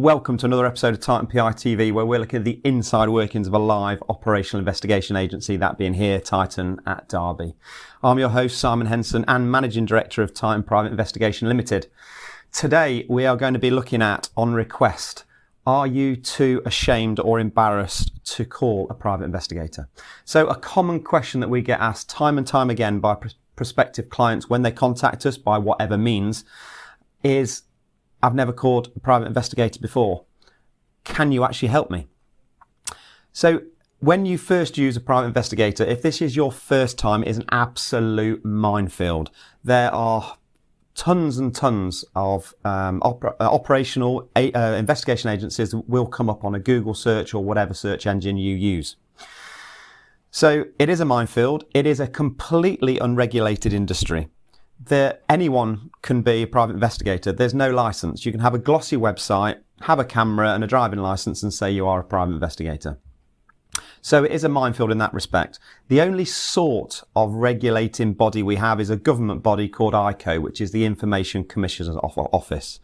Welcome to another episode of Titan PI TV, where we're looking at the inside workings of a live operational investigation agency, that being here, Titan at Derby. I'm your host, Simon Henson, and Managing Director of Titan Private Investigation Limited. Today, we are going to be looking at, on request, are you too ashamed or embarrassed to call a private investigator? So a common question that we get asked time and time again by prospective clients when they contact us by whatever means is, I've never called a private investigator before. Can you actually help me? So when you first use a private investigator, if this is your first time, it is an absolute minefield. There are tons and tons of operational investigation agencies that will come up on a Google search or whatever search engine you use. So it is a minefield. It is a completely unregulated industry. Anyone can be a private investigator. There's no license. You can have a glossy website, have a camera and a driving license and say you are a private investigator. So it is a minefield in that respect. The only sort of regulating body we have is a government body called ICO, which is the Information Commissioner's Office.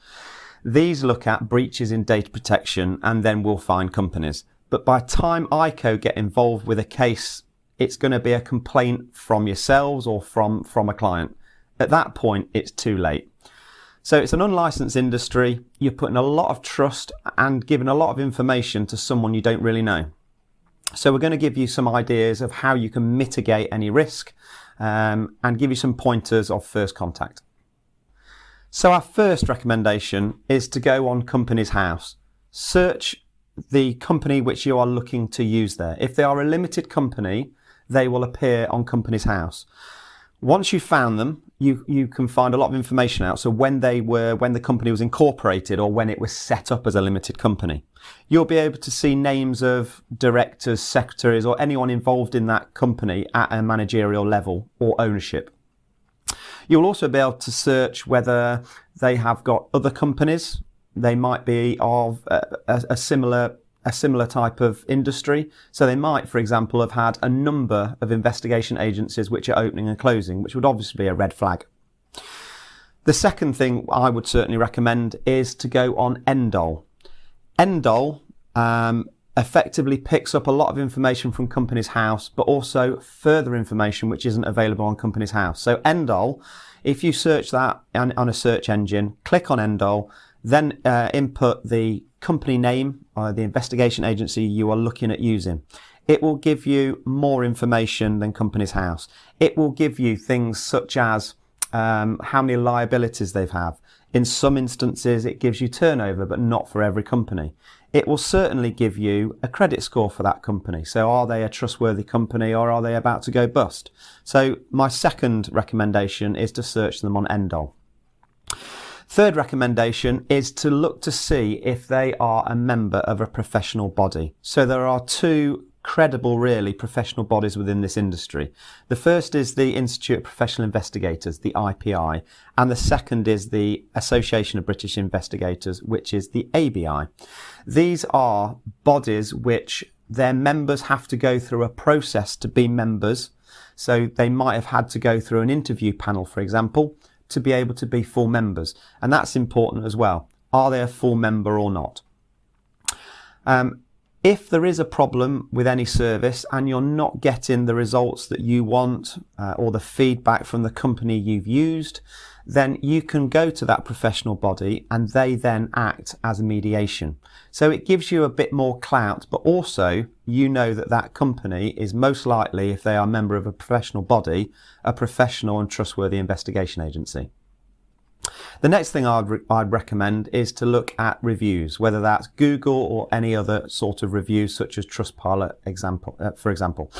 These look at breaches in data protection and then will fine companies. But by the time ICO get involved with a case, it's going to be a complaint from yourselves or from a client. At that point, it's too late. So it's an unlicensed industry. You're putting a lot of trust and giving a lot of information to someone you don't really know. So we're going to give you some ideas of how you can mitigate any risk and give you some pointers of first contact. So our first recommendation is to go on Companies House. Search the company which you are looking to use there. If they are a limited company, they will appear on Companies House. Once you've found them, you can find a lot of information out. So when the company was incorporated or when it was set up as a limited company, you'll be able to see names of directors, secretaries, or anyone involved in that company at a managerial level or ownership. You'll also be able to search whether they have got other companies. They might be of a similar type of industry. So they might, for example, have had a number of investigation agencies which are opening and closing, which would obviously be a red flag. The second thing I would certainly recommend is to go on Endol. Endol effectively picks up a lot of information from Companies House, but also further information which isn't available on Companies House. So Endol, if you search that on a search engine, click on Endol, then input the company name or the investigation agency you are looking at using. It will give you more information than Companies House. It will give you things such as how many liabilities they've have. In some instances, it gives you turnover, but not for every company. It will certainly give you a credit score for that company. So are they a trustworthy company or are they about to go bust? So my second recommendation is to search them on Endol. Third recommendation is to look to see if they are a member of a professional body. So there are two credible, really, professional bodies within this industry. The first is the Institute of Professional Investigators, the IPI, and the second is the Association of British Investigators, which is the ABI. These are bodies which their members have to go through a process to be members. So they might have had to go through an interview panel, for example, to be able to be full members. And that's important as well. Are they a full member or not? If there is a problem with any service and you're not getting the results that you want or the feedback from the company you've used, then you can go to that professional body and they then act as a mediation. So it gives you a bit more clout, but also you know that that company is most likely, if they are a member of a professional body, a professional and trustworthy investigation agency. The next thing I'd recommend is to look at reviews, whether that's Google or any other sort of reviews such as Trustpilot, for example.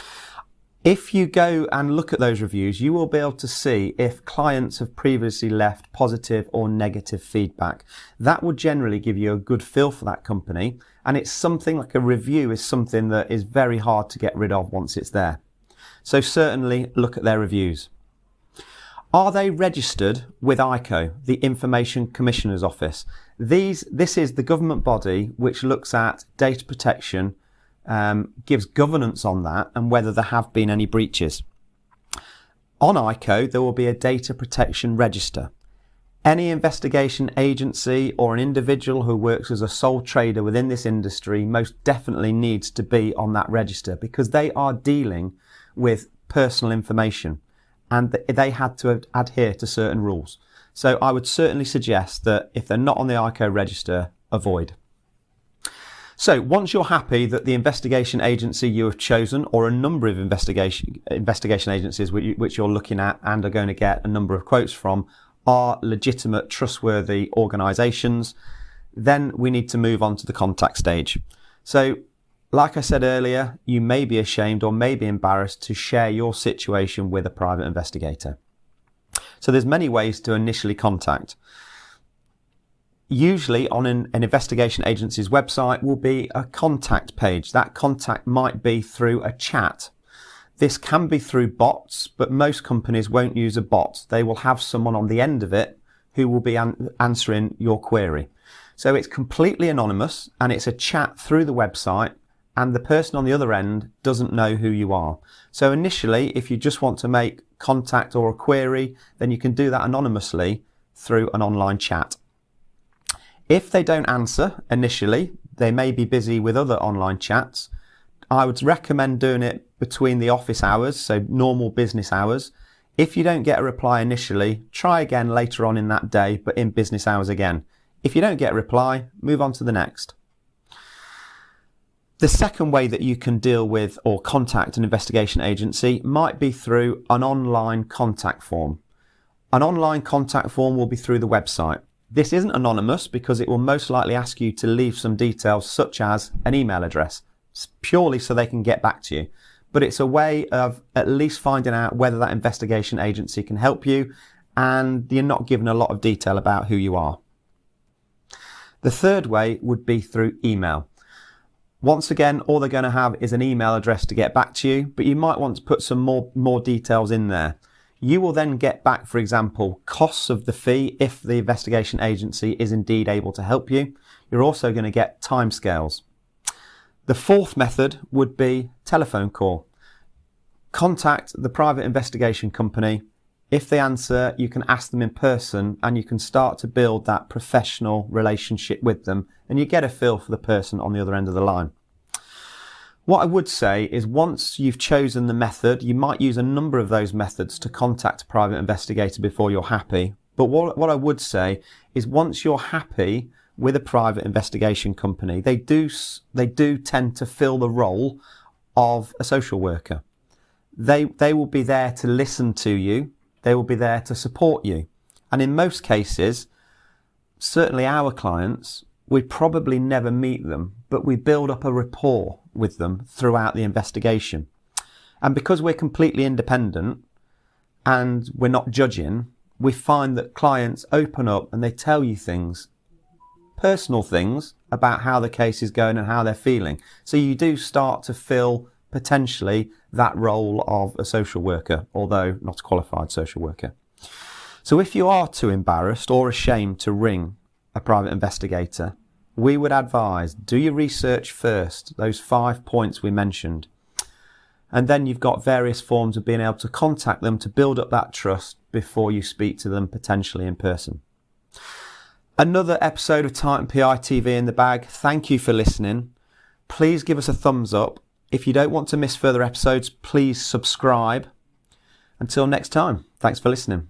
If you go and look at those reviews, you will be able to see if clients have previously left positive or negative feedback. That will generally give you a good feel for that company, and it's something like a review is something that is very hard to get rid of once it's there. So certainly look at their reviews. Are they registered with ICO, the Information Commissioner's Office? This is the government body which looks at data protection, gives governance on that and whether there have been any breaches. On ICO, there will be a data protection register. Any investigation agency or an individual who works as a sole trader within this industry most definitely needs to be on that register, because they are dealing with personal information and they had to adhere to certain rules. So I would certainly suggest that if they're not on the ICO register, avoid. So once you're happy that the investigation agency you have chosen, or a number of investigation agencies which you're looking at and are going to get a number of quotes from, are legitimate, trustworthy organisations, then we need to move on to the contact stage. So like I said earlier, you may be ashamed or may be embarrassed to share your situation with a private investigator. So there's many ways to initially contact. Usually on an investigation agency's website will be a contact page. That contact might be through a chat. This can be through bots, but most companies won't use a bot. They will have someone on the end of it who will be answering your query. So it's completely anonymous and it's a chat through the website, and the person on the other end doesn't know who you are. So initially, if you just want to make contact or a query, then you can do that anonymously through an online chat. If they don't answer initially, they may be busy with other online chats. I would recommend doing it between the office hours, so normal business hours. If you don't get a reply initially, try again later on in that day, but in business hours again. If you don't get a reply, move on to the next. The second way that you can deal with or contact an investigation agency might be through an online contact form. An online contact form will be through the website. This isn't anonymous because it will most likely ask you to leave some details such as an email address, purely so they can get back to you. But it's a way of at least finding out whether that investigation agency can help you, and you're not given a lot of detail about who you are. The third way would be through email. Once again, all they're going to have is an email address to get back to you, but you might want to put some more details in there. You will then get back, for example, costs of the fee if the investigation agency is indeed able to help you. You're also going to get timescales. The fourth method would be telephone call. Contact the private investigation company. If they answer, you can ask them in person and you can start to build that professional relationship with them, and you get a feel for the person on the other end of the line. What I would say is once you've chosen the method, you might use a number of those methods to contact a private investigator before you're happy. But what I would say is once you're happy with a private investigation company, they do tend to fill the role of a social worker. They will be there to listen to you. They will be there to support you. And in most cases, certainly our clients, we probably never meet them, but we build up a rapport with them throughout the investigation. And because we're completely independent and we're not judging, we find that clients open up and they tell you things, personal things about how the case is going and how they're feeling. So you do start to fill potentially that role of a social worker, although not a qualified social worker. So if you are too embarrassed or ashamed to ring a private investigator, we would advise do your research first, those 5 points we mentioned. And then you've got various forms of being able to contact them to build up that trust before you speak to them potentially in person. Another episode of Titan PI TV in the bag. Thank you for listening. Please give us a thumbs up. If you don't want to miss further episodes, please subscribe. Until next time, thanks for listening.